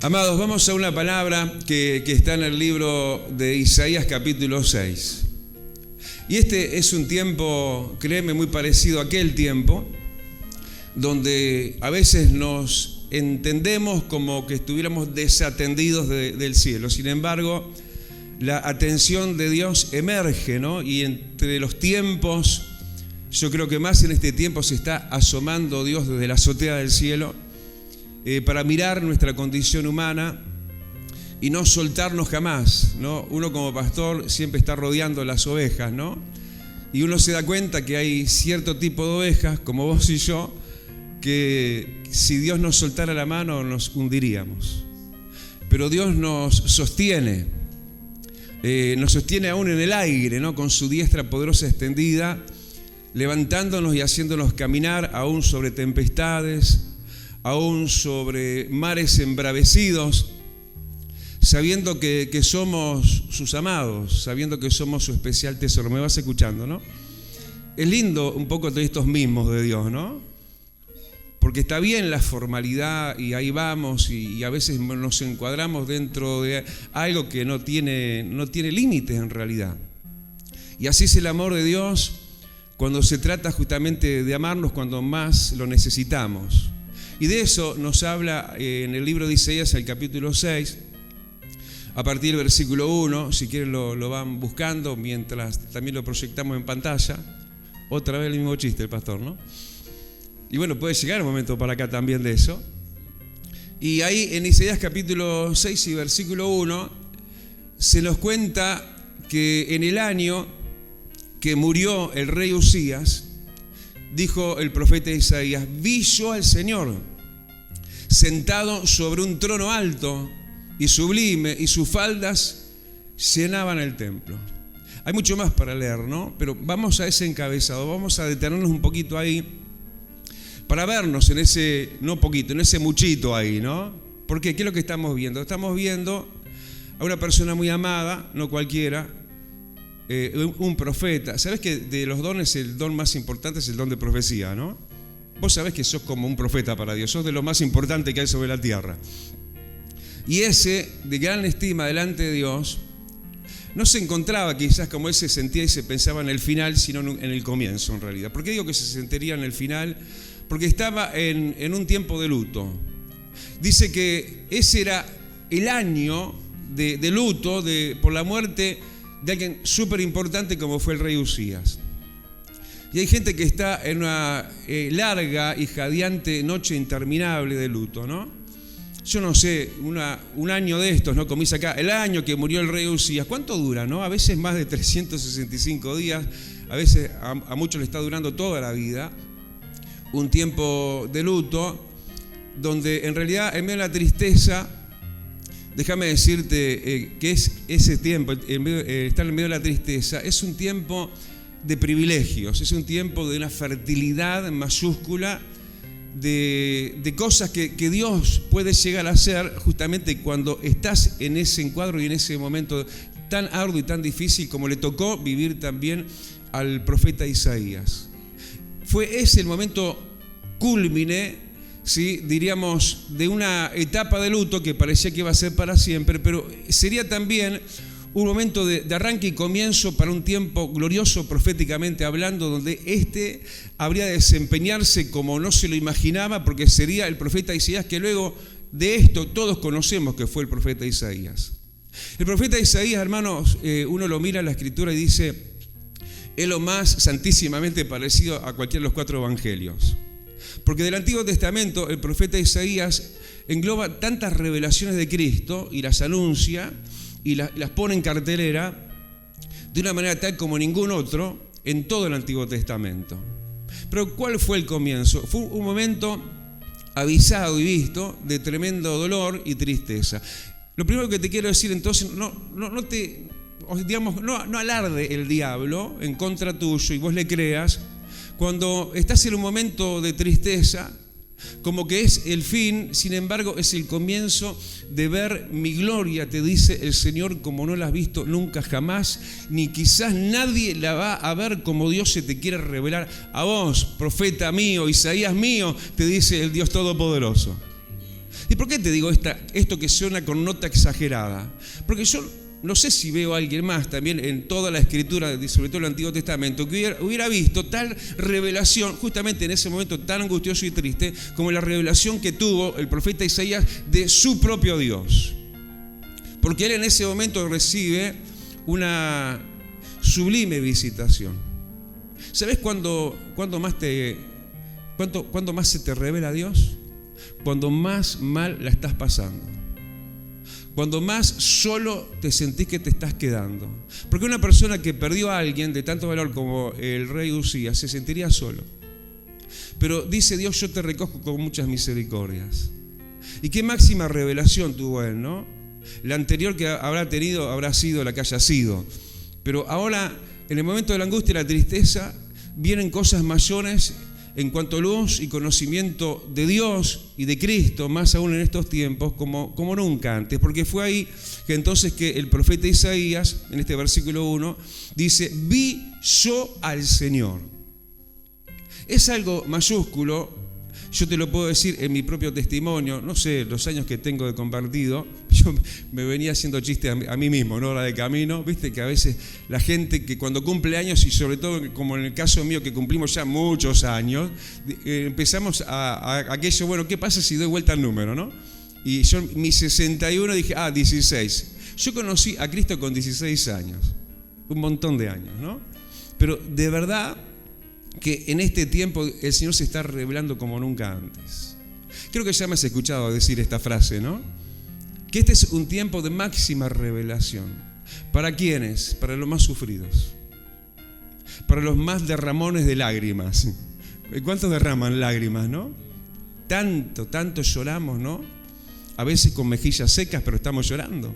Amados, vamos a una palabra que está en el libro de Isaías capítulo 6. Y este es un tiempo, créeme, muy parecido a aquel tiempo, donde a veces nos entendemos como que estuviéramos desatendidos del cielo. Sin embargo, la atención de Dios emerge, ¿no? Y entre los tiempos, yo creo que más en este tiempo se está asomando Dios desde la azotea del cielo para mirar nuestra condición humana y no soltarnos jamás, ¿no? Uno como pastor siempre está rodeando las ovejas, ¿no? Y uno se da cuenta que hay cierto tipo de ovejas, como vos y yo, que si Dios nos soltara la mano nos hundiríamos. Pero Dios nos sostiene aún en el aire, ¿no? Con su diestra poderosa extendida, levantándonos y haciéndonos caminar aún sobre tempestades, aún sobre mares embravecidos, sabiendo que somos sus amados, sabiendo que somos su especial tesoro. Me vas escuchando, ¿no? Es lindo un poco de estos mismos de Dios, ¿no? Porque está bien la formalidad y ahí vamos y a veces nos encuadramos dentro de algo que no tiene límites en realidad. Y así es el amor de Dios cuando se trata justamente de amarnos cuando más lo necesitamos. Y de eso nos habla en el libro de Isaías, el capítulo 6, a partir del versículo 1, si quieren lo van buscando, mientras también lo proyectamos en pantalla. Otra vez el mismo chiste el pastor, ¿no? Y bueno, puede llegar un momento para acá también de eso. Y ahí en Isaías capítulo 6 y versículo 1, se nos cuenta que en el año que murió el rey Uzías, dijo el profeta Isaías: vi yo al Señor sentado sobre un trono alto y sublime, y sus faldas llenaban el templo. Hay mucho más para leer, ¿no? Pero vamos a ese encabezado, vamos a detenernos un poquito ahí para vernos en ese, no poquito, en ese muchito ahí, ¿no? Porque ¿qué es lo que estamos viendo? Estamos viendo a una persona muy amada, no cualquiera, un profeta. ¿Sabés que de los dones el don más importante es el don de profecía, no? Vos sabés que sos como un profeta para Dios, sos de lo más importante que hay sobre la tierra. Y ese, de gran estima delante de Dios, no se encontraba quizás como él se sentía y se pensaba en el final, sino en el comienzo en realidad. ¿Por qué digo que se sentiría en el final? Porque estaba en un tiempo de luto. Dice que ese era el año de luto por la muerte de alguien súper importante como fue el rey Uzías. Y hay gente que está en una larga y jadeante noche interminable de luto, ¿no? Yo no sé, un año de estos, ¿no? Como dice acá, el año que murió el rey Uzías, ¿cuánto dura, no? A veces más de 365 días, a veces a muchos le está durando toda la vida. Un tiempo de luto, donde en realidad en medio de la tristeza, déjame decirte que es ese tiempo, estar en medio de la tristeza, es un tiempo de privilegios, es un tiempo de una fertilidad mayúscula de cosas que Dios puede llegar a hacer justamente cuando estás en ese encuadro y en ese momento tan arduo y tan difícil como le tocó vivir también al profeta Isaías. Fue ese el momento cúlmine, ¿sí? Diríamos, de una etapa de luto que parecía que iba a ser para siempre, pero sería también un momento de arranque y comienzo para un tiempo glorioso proféticamente hablando, donde habría de desempeñarse como no se lo imaginaba, porque sería el profeta Isaías, que luego de esto todos conocemos que fue el profeta Isaías. El profeta Isaías, hermanos, uno lo mira en la escritura y dice, es lo más santísimamente parecido a cualquiera de los 4 evangelios. Porque del Antiguo Testamento el profeta Isaías engloba tantas revelaciones de Cristo y las anuncia y las pone en cartelera de una manera tal como ningún otro en todo el Antiguo Testamento. Pero ¿cuál fue el comienzo? Fue un momento avisado y visto de tremendo dolor y tristeza. Lo primero que te quiero decir entonces, no alarde el diablo en contra tuyo y vos le creas cuando estás en un momento de tristeza, como que es el fin, sin embargo es el comienzo de ver mi gloria, te dice el Señor, como no la has visto nunca jamás, ni quizás nadie la va a ver como Dios se te quiere revelar a vos, profeta mío, Isaías mío, te dice el Dios Todopoderoso. ¿Y por qué te digo esto que suena con nota exagerada? Porque yo no sé si veo a alguien más también en toda la escritura, sobre todo el Antiguo Testamento, que hubiera visto tal revelación justamente en ese momento tan angustioso y triste como la revelación que tuvo el profeta Isaías de su propio Dios. Porque él en ese momento recibe una sublime visitación. ¿Sabes cuándo más se te revela Dios? Cuando más mal la estás pasando. Cuando más solo te sentís que te estás quedando. Porque una persona que perdió a alguien de tanto valor como el rey Uzías se sentiría solo. Pero dice Dios, yo te recojo con muchas misericordias. Y qué máxima revelación tuvo él, ¿no? La anterior que habrá tenido habrá sido la que haya sido. Pero ahora, en el momento de la angustia y la tristeza, vienen cosas mayores en cuanto a luz y conocimiento de Dios y de Cristo, más aún en estos tiempos, como nunca antes. Porque fue ahí que entonces que el profeta Isaías, en este versículo 1, dice, vi yo al Señor. Es algo mayúsculo. Yo te lo puedo decir en mi propio testimonio, no sé, los años que tengo de compartido, yo me venía haciendo chistes a mí mismo, ¿no? Hora de camino, viste que a veces la gente que cuando cumple años, y sobre todo como en el caso mío que cumplimos ya muchos años, empezamos a aquello, bueno, ¿qué pasa si doy vuelta al número, no? Y yo, mi 61, dije, 16. Yo conocí a Cristo con 16 años, un montón de años, ¿no? Pero de verdad que en este tiempo el Señor se está revelando como nunca antes. Creo que ya me has escuchado decir esta frase, ¿no? Que este es un tiempo de máxima revelación. ¿Para quiénes? Para los más sufridos. Para los más derramones de lágrimas. ¿Cuántos derraman lágrimas, no? Tanto lloramos, ¿no? A veces con mejillas secas, pero estamos llorando.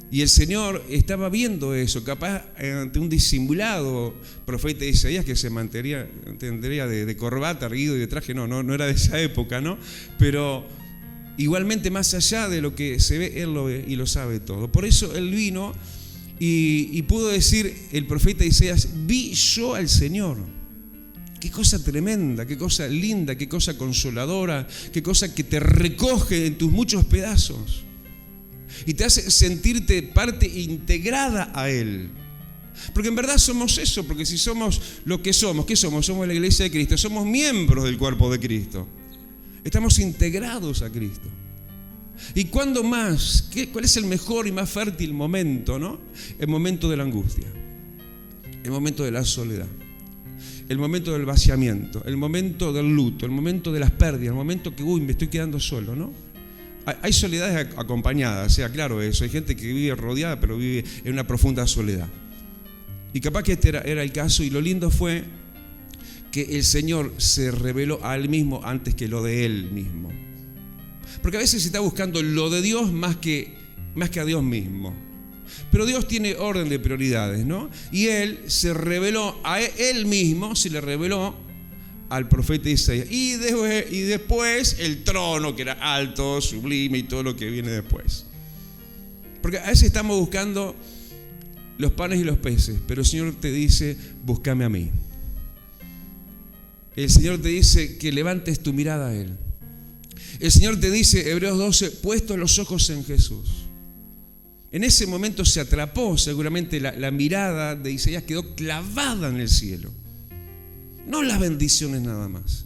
Y el Señor estaba viendo eso, capaz ante un disimulado profeta Isaías que se mantendría de corbata, erguido y de traje, no era de esa época, ¿no? Pero igualmente más allá de lo que se ve, Él lo ve y lo sabe todo. Por eso Él vino y pudo decir el profeta Isaías, vi yo al Señor. Qué cosa tremenda, qué cosa linda, qué cosa consoladora, qué cosa que te recoge en tus muchos pedazos. Y te hace sentirte parte integrada a Él. Porque en verdad somos eso, porque si somos lo que somos, ¿qué somos? Somos la iglesia de Cristo, somos miembros del cuerpo de Cristo. Estamos integrados a Cristo. ¿Y cuándo más? ¿Cuál es el mejor y más fértil momento, no? El momento de la angustia, el momento de la soledad, el momento del vaciamiento, el momento del luto, el momento de las pérdidas, el momento que, me estoy quedando solo, ¿no? Hay soledades acompañadas, sea claro eso. Hay gente que vive rodeada, pero vive en una profunda soledad. Y capaz que este era el caso, y lo lindo fue que el Señor se reveló a Él mismo antes que lo de Él mismo. Porque a veces se está buscando lo de Dios más que a Dios mismo. Pero Dios tiene orden de prioridades, ¿no? Y Él se reveló a Él mismo, se le reveló al profeta Isaías. Y después el trono, que era alto, sublime y todo lo que viene después. Porque a veces estamos buscando los panes y los peces, pero el Señor te dice, búscame a mí. El Señor te dice que levantes tu mirada a Él. El Señor te dice, Hebreos 12, puestos los ojos en Jesús. En ese momento se atrapó seguramente la mirada de Isaías, quedó clavada en el cielo. No las bendiciones nada más,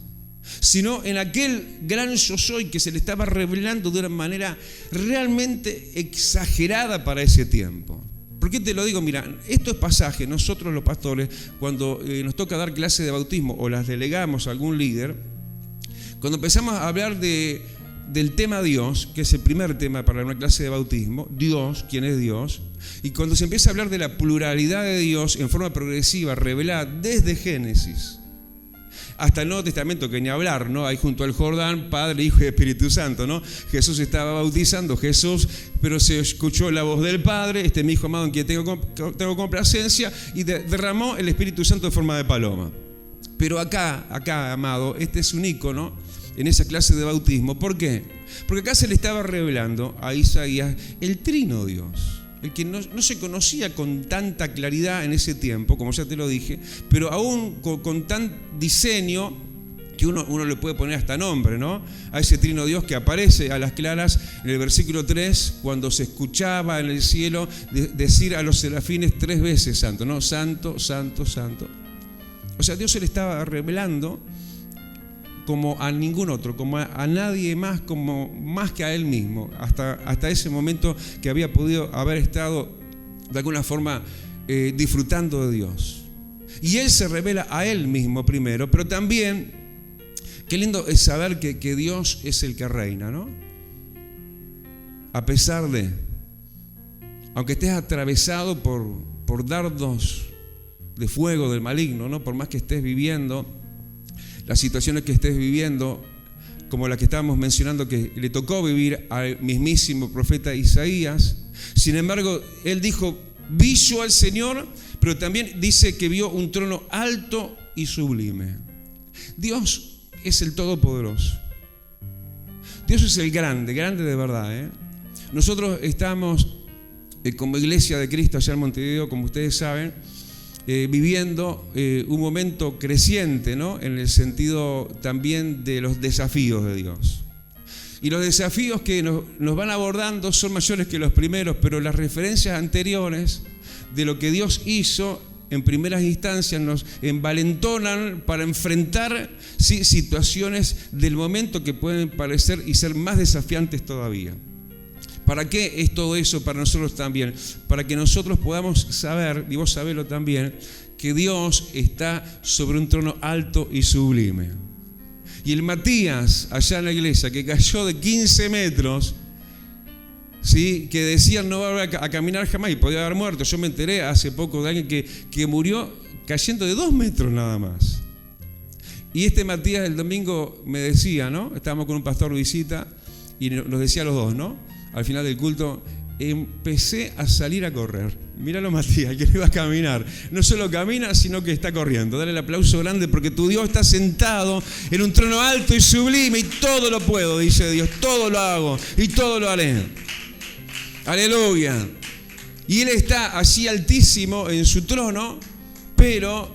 sino en aquel gran yo soy que se le estaba revelando de una manera realmente exagerada para ese tiempo. ¿Por qué te lo digo? Mira, estos pasajes, nosotros los pastores, cuando nos toca dar clase de bautismo o las delegamos a algún líder, cuando empezamos a hablar del tema Dios, que es el primer tema para una clase de bautismo, Dios, ¿quién es Dios? Y cuando se empieza a hablar de la pluralidad de Dios en forma progresiva, revelada desde Génesis hasta el Nuevo Testamento, que ni hablar, ¿no? Ahí junto al Jordán, Padre, Hijo y Espíritu Santo, ¿no? Jesús estaba bautizando, pero se escuchó la voz del Padre, este es mi Hijo amado en quien tengo complacencia, y derramó el Espíritu Santo en forma de paloma. Pero acá, amado, este es un ícono en esa clase de bautismo. ¿Por qué? Porque acá se le estaba revelando a Isaías el trino Dios. El que no se conocía con tanta claridad en ese tiempo, como ya te lo dije, pero aún con tan diseño que uno le puede poner hasta nombre, ¿no? A ese trino Dios que aparece a las claras en el versículo 3, cuando se escuchaba en el cielo decir a los serafines 3 veces santo, ¿no? Santo, santo, santo. O sea, Dios se le estaba revelando como a ningún otro, como a nadie más, como más que a Él mismo, hasta ese momento que había podido haber estado de alguna forma disfrutando de Dios. Y Él se revela a Él mismo primero, pero también, qué lindo es saber que Dios es el que reina, ¿no? A pesar de, aunque estés atravesado por dardos de fuego del maligno, ¿no? Por más que estés viviendo las situaciones que estés viviendo, como la que estábamos mencionando que le tocó vivir al mismísimo profeta Isaías, sin embargo, él dijo, vi yo al Señor, pero también dice que vio un trono alto y sublime. Dios es el Todopoderoso. Dios es el grande, grande de verdad, ¿eh? Nosotros estamos como Iglesia de Cristo allá en Montevideo, como ustedes saben, viviendo un momento creciente, ¿no? En el sentido también de los desafíos de Dios. Y los desafíos que nos van abordando son mayores que los primeros, pero las referencias anteriores de lo que Dios hizo en primeras instancias nos envalentonan para enfrentar situaciones del momento que pueden parecer y ser más desafiantes todavía. ¿Para qué es todo eso para nosotros también? Para que nosotros podamos saber, y vos sabelo también, que Dios está sobre un trono alto y sublime. Y el Matías, allá en la iglesia, que cayó de 15 metros, ¿sí? Que decían no va a volver a caminar jamás y podía haber muerto. Yo me enteré hace poco de alguien que murió cayendo de 2 metros nada más. Y este Matías el domingo me decía, ¿no? Estábamos con un pastor visita y nos decía a los dos, ¿no? Al final del culto, empecé a salir a correr. Míralo, Matías, que no iba a caminar. No solo camina, sino que está corriendo. Dale el aplauso grande porque tu Dios está sentado en un trono alto y sublime y todo lo puedo, dice Dios. Todo lo hago y todo lo haré. Aleluya. Y Él está allí altísimo en su trono, pero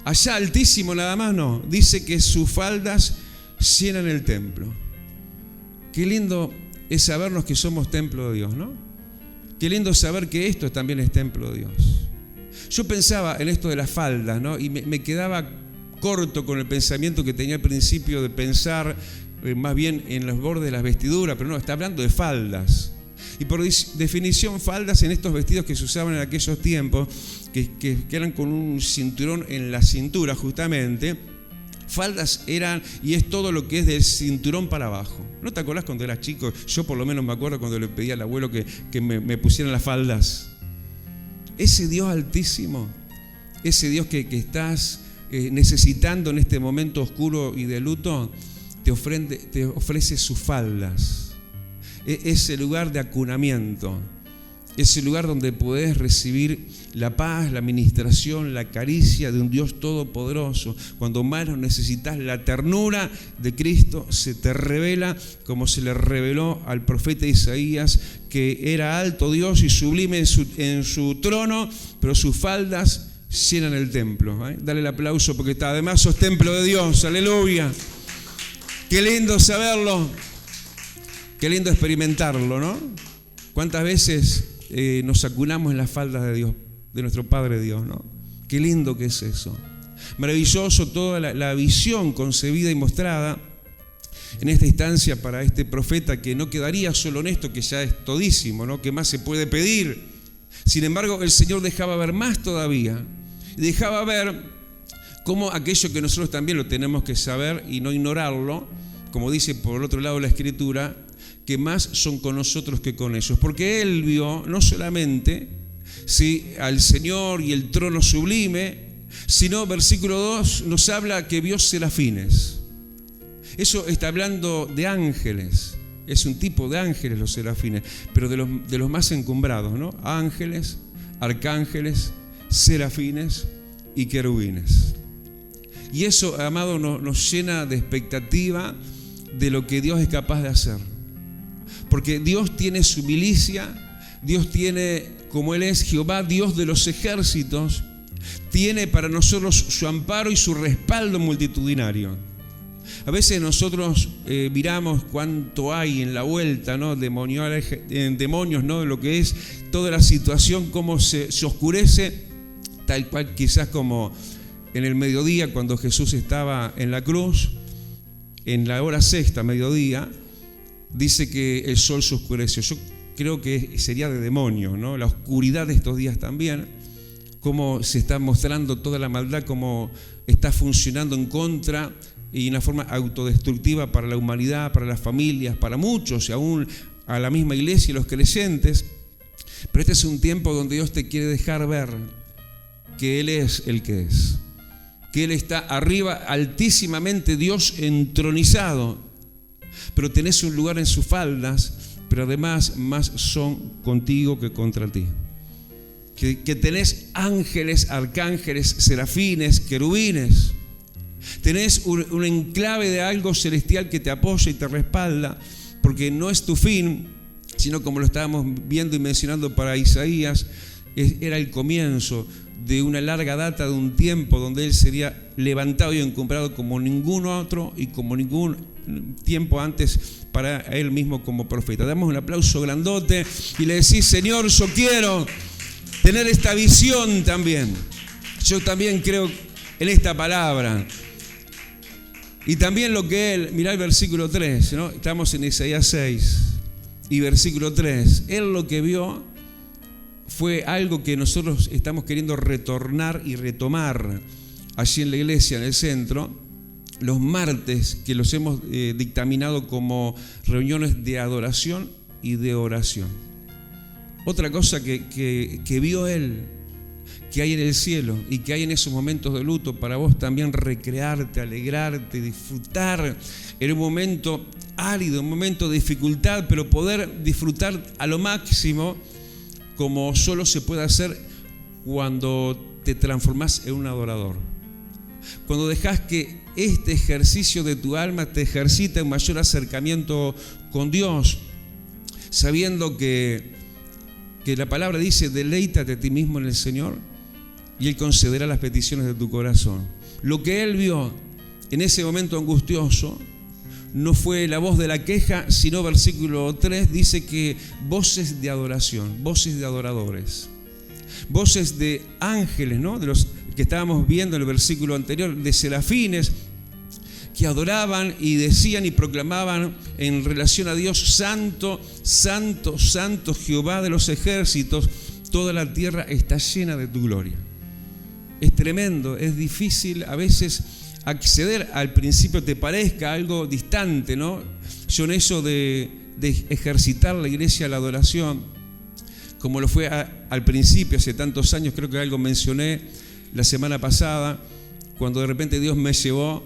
allá altísimo nada más no. Dice que sus faldas llenan el templo. Qué lindo es sabernos que somos templo de Dios, ¿no? Qué lindo saber que esto también es templo de Dios. Yo pensaba en esto de las faldas, ¿no? Y me quedaba corto con el pensamiento que tenía al principio de pensar más bien en los bordes de las vestiduras, pero no, está hablando de faldas. Y por definición, faldas en estos vestidos que se usaban en aquellos tiempos, que eran con un cinturón en la cintura justamente. Faldas eran, y es todo lo que es del cinturón para abajo. ¿No te acordás cuando eras chico? Yo por lo menos me acuerdo cuando le pedí al abuelo que me pusieran las faldas. Ese Dios altísimo, ese Dios que estás necesitando en este momento oscuro y de luto, te ofrece sus faldas. Ese lugar de acunamiento, ese lugar donde podés recibir la paz, la administración, la caricia de un Dios todopoderoso. Cuando más lo necesitas, la ternura de Cristo se te revela como se le reveló al profeta Isaías, que era alto Dios y sublime en su trono, pero sus faldas llenan el templo. Dale el aplauso porque además sos templo de Dios. Aleluya. Qué lindo saberlo. Qué lindo experimentarlo, ¿no? ¿Cuántas veces nos acunamos en las faldas de Dios, de nuestro Padre Dios, ¿no? Qué lindo que es eso. Maravilloso toda la visión concebida y mostrada en esta instancia para este profeta, que no quedaría solo en esto, que ya es todísimo, ¿no? ¿Qué más se puede pedir? Sin embargo, el Señor dejaba ver más todavía. Dejaba ver cómo aquello que nosotros también lo tenemos que saber y no ignorarlo, como dice por el otro lado la Escritura, que más son con nosotros que con ellos. Porque Él vio no solamente al Señor y el trono sublime, sino, versículo 2, nos habla que vio serafines. Eso está hablando de ángeles. Es un tipo de ángeles los serafines, pero de los más encumbrados, ¿no? Ángeles, arcángeles, serafines y querubines. Y eso, amado, nos llena de expectativa de lo que Dios es capaz de hacer. Porque Dios tiene su milicia, Dios tiene, como Él es Jehová, Dios de los ejércitos, tiene para nosotros su amparo y su respaldo multitudinario. A veces nosotros miramos cuánto hay en la vuelta, ¿no? Demonios, ¿no? De lo que es toda la situación, cómo se oscurece, tal cual quizás como en el mediodía cuando Jesús estaba en la cruz, en la hora sexta, mediodía, dice que el sol se oscureció. Yo creo que sería de demonio, ¿no? La oscuridad de estos días también, cómo se está mostrando toda la maldad, cómo está funcionando en contra y una forma autodestructiva para la humanidad, para las familias, para muchos y aún a la misma iglesia y los creyentes. Pero este es un tiempo donde Dios te quiere dejar ver que Él es el que es, que Él está arriba, altísimamente Dios entronizado, pero tenés un lugar en sus faldas, pero además más son contigo que contra ti. Que tenés ángeles, arcángeles, serafines, querubines. Tenés un enclave de algo celestial que te apoya y te respalda, porque no es tu fin, sino como lo estábamos viendo y mencionando para Isaías, era el comienzo de una larga data, de un tiempo donde Él sería levantado y encumbrado como ningún otro y como ningún tiempo antes para Él mismo como profeta. Damos un aplauso grandote y le decís: Señor, yo quiero tener esta visión también. Yo también creo en esta palabra. Y también lo que Él, mirá el versículo 3, ¿no? Estamos en Isaías 6 y versículo 3. Él lo que vio fue algo que nosotros estamos queriendo retornar y retomar allí en la iglesia, en el centro, los martes, que los hemos dictaminado como reuniones de adoración y de oración. Otra cosa que vio Él, que hay en el cielo y que hay en esos momentos de luto para vos también recrearte, alegrarte, disfrutar en un momento árido, un momento de dificultad, pero poder disfrutar a lo máximo como solo se puede hacer cuando te transformás en un adorador. Cuando dejás que este ejercicio de tu alma te ejercita un mayor acercamiento con Dios, sabiendo que la palabra dice: deleítate a ti mismo en el Señor y Él concederá las peticiones de tu corazón. Lo que Él vio en ese momento angustioso no fue la voz de la queja, sino versículo 3 dice que voces de adoración, voces de adoradores, voces de ángeles, ¿no? De los que estábamos viendo en el versículo anterior, de serafines, que adoraban y decían y proclamaban en relación a Dios: Santo, Santo, Santo, Jehová de los ejércitos, toda la tierra está llena de tu gloria. Es tremendo, es difícil a veces acceder, al principio te parezca algo distante, ¿no? Yo en eso de ejercitar la iglesia, la adoración, como lo fue al principio, hace tantos años, creo que algo mencioné la semana pasada, cuando de repente Dios me llevó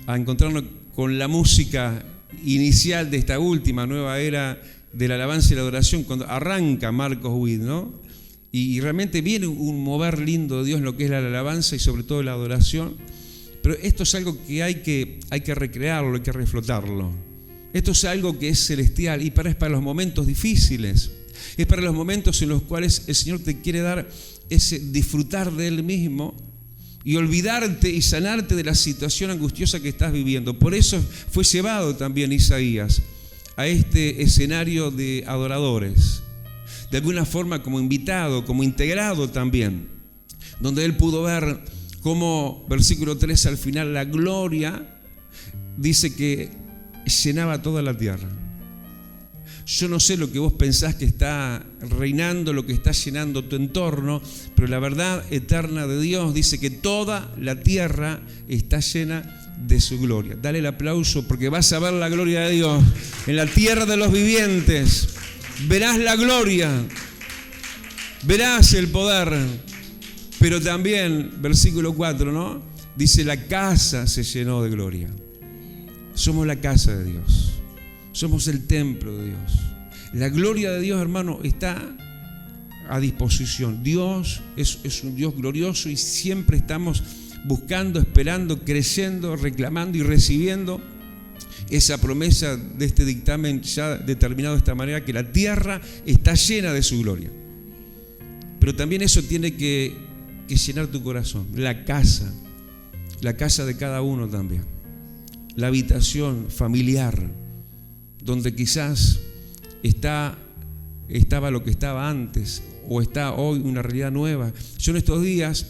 a encontrarnos con la música inicial de esta última nueva era de la alabanza y la adoración, cuando arranca Marcos Witt, ¿no? Y realmente viene un mover lindo de Dios en lo que es la alabanza y sobre todo la adoración. Pero esto es algo que hay que recrearlo, hay que reflotarlo. Esto es algo que es celestial y es para los momentos difíciles. Es para los momentos en los cuales el Señor te quiere dar ese disfrutar de Él mismo y olvidarte y sanarte de la situación angustiosa que estás viviendo. Por eso fue llevado también Isaías a este escenario de adoradores, de alguna forma como invitado, como integrado también, donde él pudo ver cómo, versículo 3 al final, la gloria dice que llenaba toda la tierra. Yo no sé lo que vos pensás que está reinando, lo que está llenando tu entorno, pero la verdad eterna de Dios dice que toda la tierra está llena de su gloria. Dale el aplauso porque vas a ver la gloria de Dios en la tierra de los vivientes. Verás la gloria, verás el poder, pero también, versículo 4, ¿no? Dice: la casa se llenó de gloria. Somos la casa de Dios. Somos el templo de Dios. La gloria de Dios, hermano, está a disposición. Dios es un Dios glorioso y siempre estamos buscando, esperando, creyendo, reclamando y recibiendo esa promesa de este dictamen ya determinado de esta manera, que la tierra está llena de su gloria. Pero también eso tiene que llenar tu corazón, la casa de cada uno también. la habitación familiar, donde quizás estaba lo que estaba antes o está hoy una realidad nueva. Yo en estos días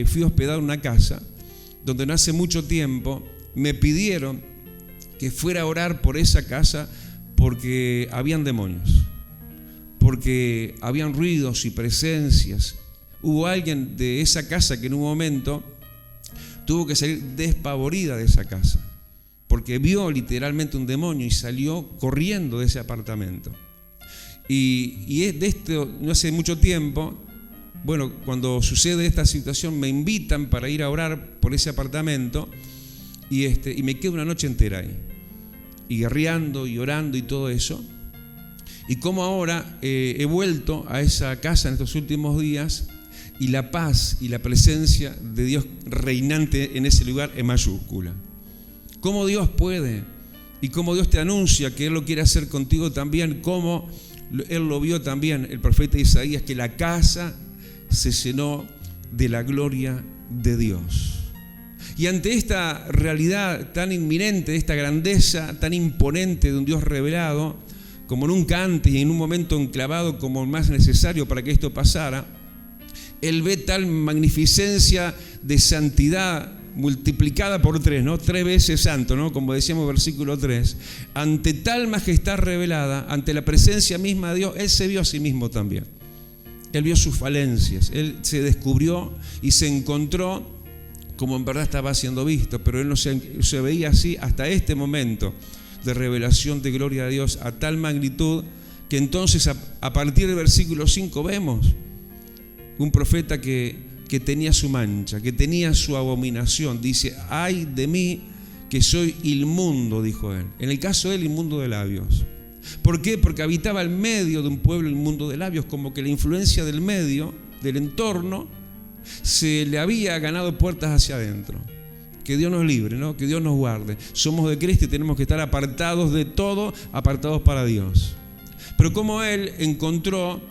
fui hospedado en una casa donde no hace mucho tiempo me pidieron que fuera a orar por esa casa porque habían demonios, porque habían ruidos y presencias. Hubo alguien de esa casa que en un momento tuvo que salir despavorida de esa casa porque vio literalmente un demonio y salió corriendo de ese apartamento. Y de esto no hace mucho tiempo, bueno, cuando sucede esta situación me invitan para ir a orar por ese apartamento y me quedo una noche entera ahí, y guerreando y orando y todo eso. Y como ahora he vuelto a esa casa en estos últimos días y la paz y la presencia de Dios reinante en ese lugar es mayúscula. Cómo Dios puede y cómo Dios te anuncia que Él lo quiere hacer contigo también, cómo Él lo vio también el profeta Isaías, que la casa se llenó de la gloria de Dios. Y ante esta realidad tan inminente, esta grandeza tan imponente de un Dios revelado, como nunca antes y en un momento enclavado como más necesario para que esto pasara, Él ve tal magnificencia de santidad multiplicada por 3, ¿no? 3 veces santo, ¿no? Como decíamos versículo 3. Ante tal majestad revelada, ante la presencia misma de Dios, Él se vio a sí mismo también. Él vio sus falencias, Él se descubrió y se encontró como en verdad estaba siendo visto, pero Él no se veía así hasta este momento de revelación de gloria de Dios a tal magnitud que entonces a partir del versículo 5 vemos un profeta que tenía su mancha, que tenía su abominación. Dice: ay de mí que soy inmundo, dijo él. En el caso de él, inmundo de labios. ¿Por qué? Porque habitaba en medio de un pueblo inmundo de labios, como que la influencia del medio, del entorno, se le había ganado puertas hacia adentro. Que Dios nos libre, ¿no? Que Dios nos guarde. Somos de Cristo y tenemos que estar apartados de todo, apartados para Dios. Pero como él encontró,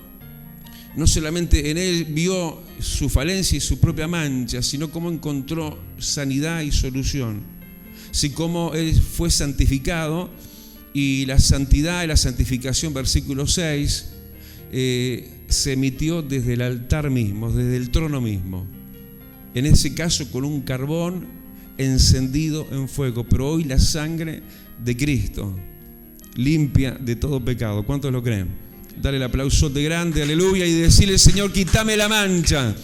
no solamente en él vio su falencia y su propia mancha, sino cómo encontró sanidad y solución. Así como él fue santificado, y la santidad y la santificación, versículo 6, se emitió desde el altar mismo, desde el trono mismo. En ese caso con un carbón encendido en fuego, pero hoy la sangre de Cristo limpia de todo pecado. ¿Cuántos lo creen? Dale el aplausote grande, aleluya, y decirle: Señor, quítame la mancha,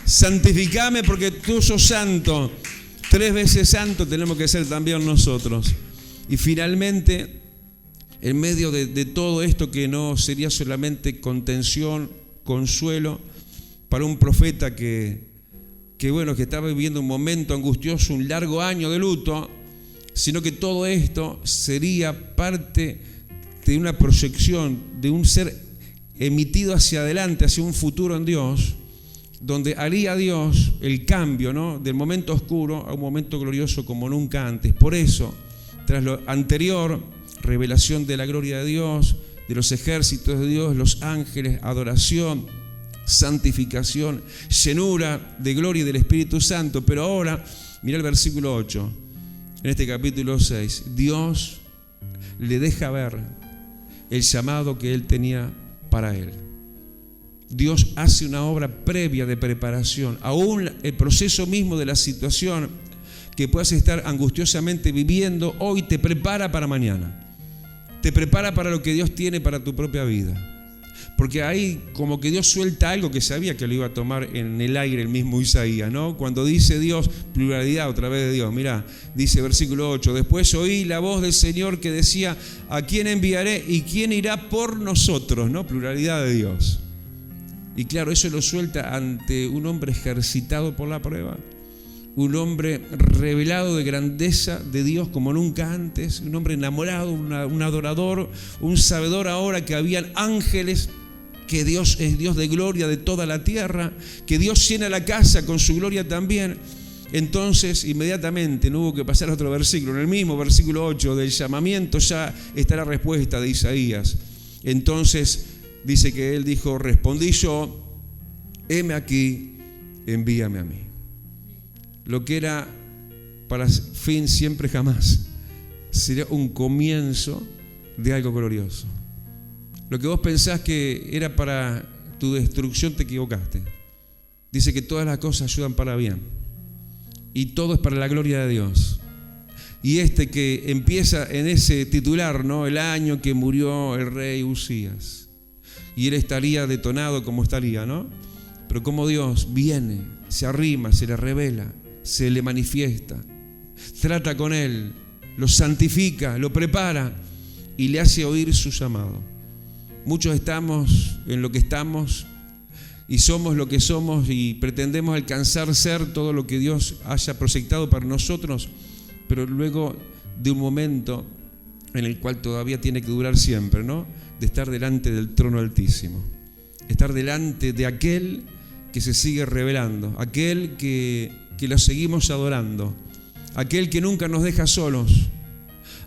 santificame porque tú sos santo. 3 veces santo tenemos que ser también nosotros. Y finalmente, en medio de todo esto, que no sería solamente contención, consuelo para un profeta que estaba viviendo un momento angustioso, un largo año de luto, sino que todo esto sería parte de una proyección de un ser emitido hacia adelante, hacia un futuro en Dios, donde haría Dios el cambio, ¿no? Del momento oscuro a un momento glorioso como nunca antes. Por eso, tras lo anterior, revelación de la gloria de Dios, de los ejércitos de Dios, los ángeles, adoración, santificación, llenura de gloria y del Espíritu Santo. Pero ahora, mira el versículo 8, en este capítulo 6, Dios le deja ver el llamado que Él tenía para él. Dios hace una obra previa de preparación. Aún el proceso mismo de la situación que puedas estar angustiosamente viviendo hoy te prepara para mañana. Te prepara para lo que Dios tiene para tu propia vida. Porque ahí como que Dios suelta algo que sabía que lo iba a tomar en el aire el mismo Isaías, ¿no? Cuando dice Dios, pluralidad otra vez de Dios. Mirá, dice versículo 8, después oí la voz del Señor que decía: ¿a quién enviaré y quién irá por nosotros? ¿No? Pluralidad de Dios. Y claro, eso lo suelta ante un hombre ejercitado por la prueba, un hombre revelado de grandeza de Dios como nunca antes, un hombre enamorado, un adorador, un sabedor ahora que habían ángeles, que Dios es Dios de gloria de toda la tierra, que Dios llena la casa con su gloria también. Entonces inmediatamente no hubo que pasar a otro versículo, en el mismo versículo 8 del llamamiento ya está la respuesta de Isaías. Entonces dice que él dijo: respondí yo, heme aquí, envíame a mí. Lo que era para fin siempre jamás, será un comienzo de algo glorioso. Lo que vos pensás que era para tu destrucción, te equivocaste. Dice que todas las cosas ayudan para bien y todo es para la gloria de Dios. Y que empieza en ese titular, ¿no? El año que murió el rey Usías. Y él estaría detonado como estaría, ¿no? Pero como Dios viene, se arrima, se le revela, se le manifiesta, trata con él, lo santifica, lo prepara y le hace oír su llamado. Muchos estamos en lo que estamos y somos lo que somos y pretendemos alcanzar ser todo lo que Dios haya proyectado para nosotros, pero luego de un momento en el cual todavía tiene que durar siempre, ¿no? De estar delante del trono altísimo, estar delante de aquel que se sigue revelando, aquel que lo seguimos adorando, aquel que nunca nos deja solos,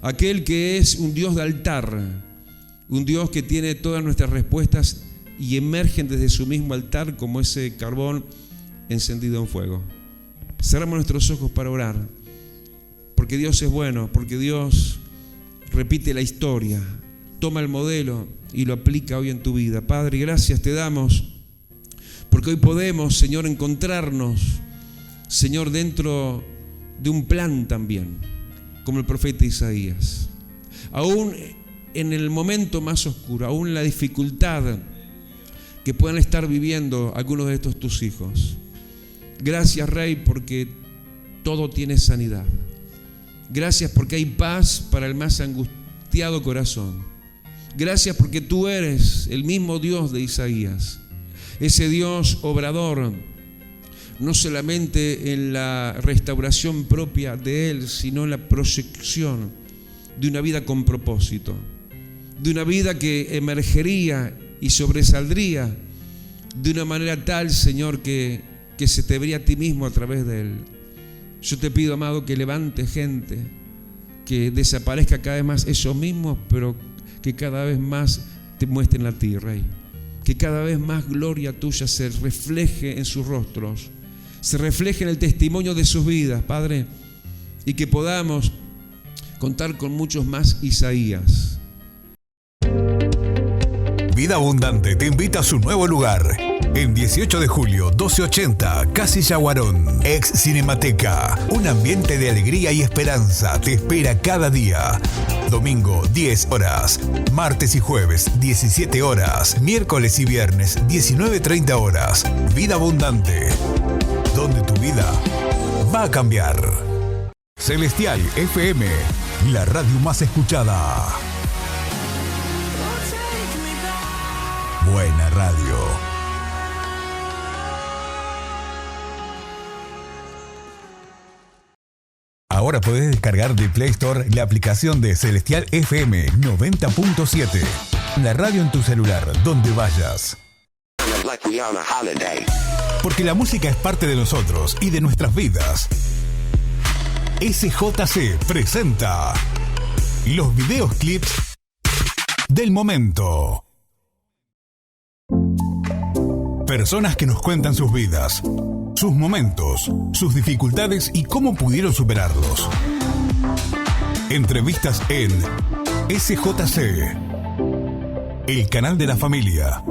aquel que es un Dios de altar, un Dios que tiene todas nuestras respuestas y emergen desde su mismo altar como ese carbón encendido en fuego. Cerramos nuestros ojos para orar, porque Dios es bueno, porque Dios repite la historia, toma el modelo y lo aplica hoy en tu vida. Padre, gracias te damos, porque hoy podemos, Señor, encontrarnos, Señor, dentro de un plan también, como el profeta Isaías. Aún en el momento más oscuro, aún en la dificultad que puedan estar viviendo algunos de estos tus hijos. Gracias, Rey, porque todo tiene sanidad. Gracias porque hay paz para el más angustiado corazón. Gracias porque tú eres el mismo Dios de Isaías, ese Dios obrador, no solamente en la restauración propia de Él, sino en la proyección de una vida con propósito, de una vida que emergería y sobresaldría de una manera tal, Señor, que se te vería a ti mismo a través de Él. Yo te pido, amado, que levante gente, que desaparezca cada vez más esos mismos, pero que cada vez más te muestren a ti, Rey. Que cada vez más gloria tuya se refleje en sus rostros, se refleje en el testimonio de sus vidas, Padre, y que podamos contar con muchos más Isaías. Vida Abundante te invita a su nuevo lugar. En 18 de julio, 1280, Casilla Guarón, ex Cinemateca. Un ambiente de alegría y esperanza te espera cada día. Domingo, 10 horas. Martes y jueves, 17 horas. Miércoles y viernes, 19:30 horas. Vida Abundante, donde tu vida va a cambiar. Celestial FM, la radio más escuchada. Buena radio. Ahora podés descargar de Play Store la aplicación de Celestial FM 90.7. La radio en tu celular, donde vayas. Porque la música es parte de nosotros y de nuestras vidas. SJC presenta los videos clips del momento. Personas que nos cuentan sus vidas, sus momentos, sus dificultades y cómo pudieron superarlos. Entrevistas en SJC, el canal de la familia.